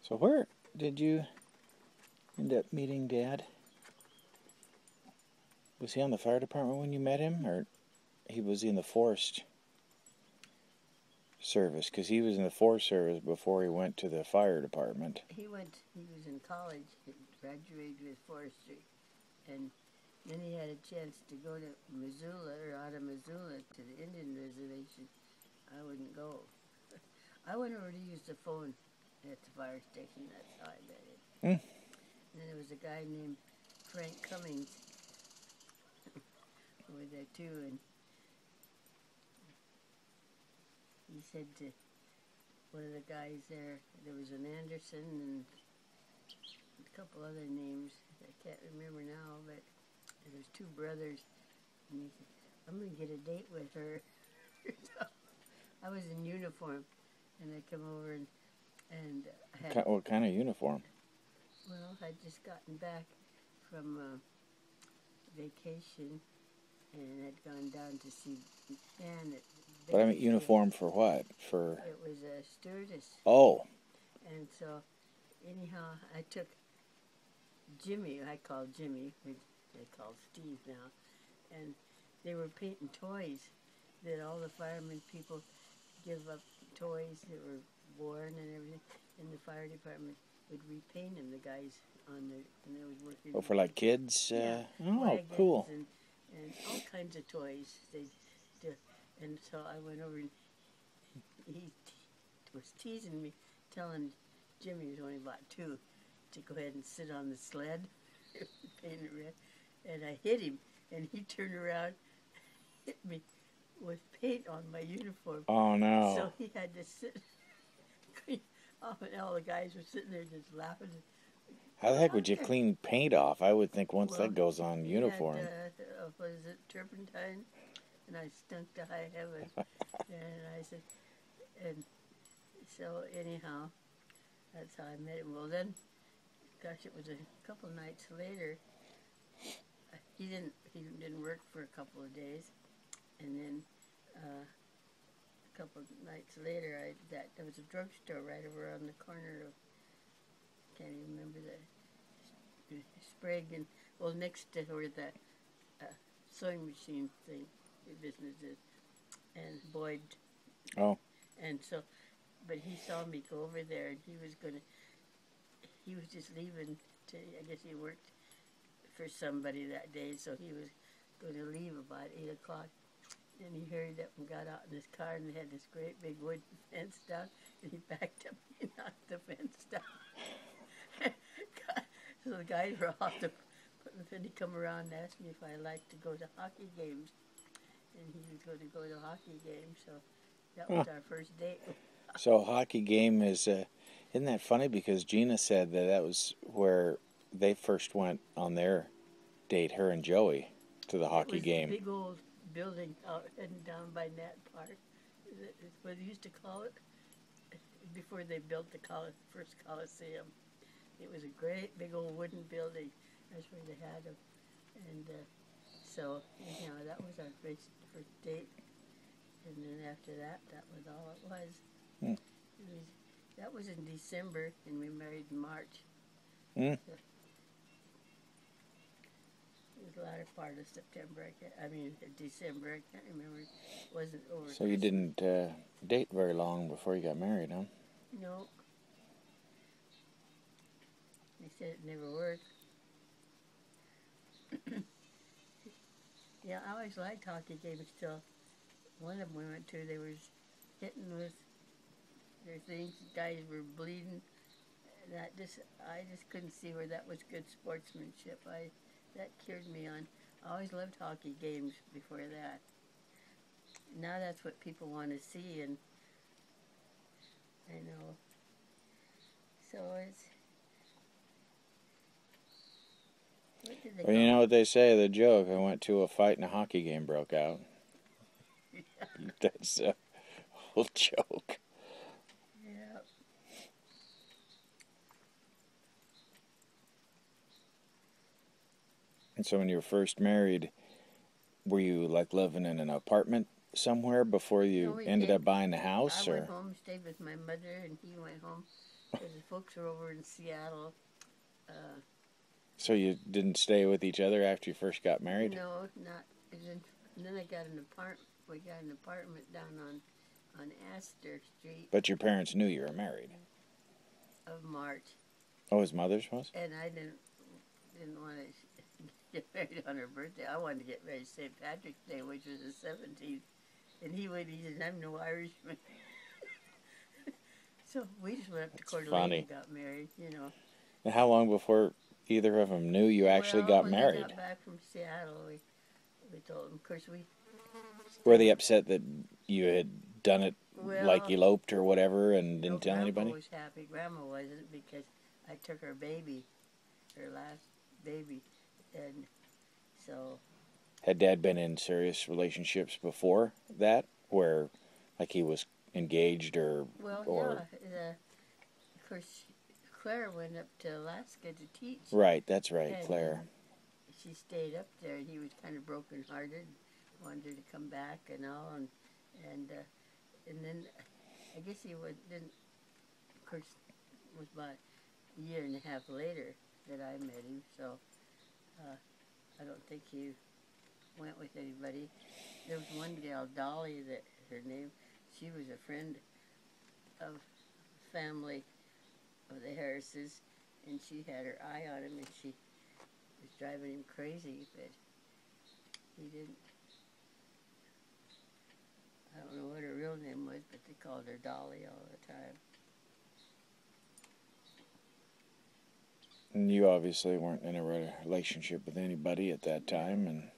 So where did you end up meeting Dad? Was he on the fire department when you met him, or he was in the Forest Service? Because he was in the Forest Service before he went to the fire department. He was in college, he graduated with forestry, and then he had a chance to go to Missoula, or out of Missoula, to the Indian reservation. I wouldn't go. I went over to use the phone at the fire station. That's how I met him. And then there was a guy named Frank Cummings over there too, and he said to one of the guys there was an Anderson and a couple other names I can't remember now, but there's two brothers, and he said, "I'm going to get a date with her." So I was in uniform, and I come over and I had... What kind of uniform? Well, I'd just gotten back from vacation, and I'd gone down to see Dan at... But I mean, uniform for what? For... It was a stewardess. Oh. And so, anyhow, I took Jimmy, I call Jimmy, which they call Steve now, and they were painting toys that all the firemen people give up, toys that were worn and everything, and the fire department would repaint them, the guys on there, and I was working... Oh, for like kids? Yeah, oh, cool. And all kinds of toys they do. And so I went over, and he was teasing me, telling Jimmy, who's only about 2, to go ahead and sit on the sled, painted red. And I hit him, and he turned around, hit me with paint on my uniform. Oh, no. So he had to sit clean off, and all the guys were sitting there just laughing. How the heck would you clean paint off? I would think once that goes on uniform. What is it, turpentine? And I stunk to high heaven. And I said, and so anyhow, that's how I met him. Well then, gosh, it was a couple nights later. He didn't work for a couple of days, and then a couple of nights later, there was a drugstore right over on the corner of, can't even remember the Sprague, and well, next to where the sewing machine thing business is, and Boyd. Oh. And so, but he saw me go over there, and he was just leaving to, I guess he worked for somebody that day, so he was going to leave about 8 o'clock. And he hurried up and got out in his car, and they had this great big wood fence down, and he backed up and knocked the fence down. So the guys were off to, then he come around and asked me if I liked to go to hockey games. And he was going to go to a hockey game, so that was our first date. So hockey game is, isn't that funny? Because Gina said that was where they first went on their date, her and Joey, to the hockey game. It was a big old building out heading down by Nat Park. It's what they used to call it before they built the first Coliseum. It was a great big old wooden building. That's where they had them. And so, you know, that was our first date. And then after that, that was all it was. That was in December, and we married in March. So, it was the latter part of September, December, I can't remember. It wasn't over. So you didn't date very long before you got married, huh? No. They said it never worked. Yeah, I always liked hockey games till one of them we went to, they was hitting with their things, guys were bleeding, and I just couldn't see where that was good sportsmanship. That cured me on. I always loved hockey games before that. Now that's what people want to see, and I know. So it's... Well, you know what they say, the joke, I went to a fight and a hockey game broke out. Yeah. That's a whole joke. Yeah. And so when you were first married, were you like living in an apartment somewhere before you ended up buying a house? I went home, stayed with my mother, and he went home because the folks were over in Seattle. So you didn't stay with each other after you first got married? No, not. And then I got an apartment. We got an apartment down on Astor Street But your parents knew you were married. of March, Oh, his mother's was? and I didn't want to get married on her birthday. I wanted to get married St. Patrick's Day, which was the 17th, and he said, "I'm no Irishman." So we just went up to Coeur d'Alene and got married, And how long before either of them knew you actually got married? When we got back from Seattle, we told them. Of course, Were they upset that you had done it, well, like eloped or whatever, and didn't tell Grandpa anybody? was happy. Grandma wasn't, because I took her baby, her last baby, and so. Had Dad been in serious relationships before that, where, like, he was engaged or? Well, yeah. Of course, Claire went up to Alaska to teach. Right, that's right, and Claire. She stayed up there, and he was kind of broken-hearted, wanted her to come back and all, and then I guess he didn't. Of course, it was about a year and a half later that I met him, so I don't think he went with anybody. There was one gal, Dolly, that her name. She was a friend of family of the Harrises, and she had her eye on him, and she was driving him crazy, but he didn't. I don't know what her real name was, but they called her Dolly all the time. And you obviously weren't in a relationship with anybody at that time, and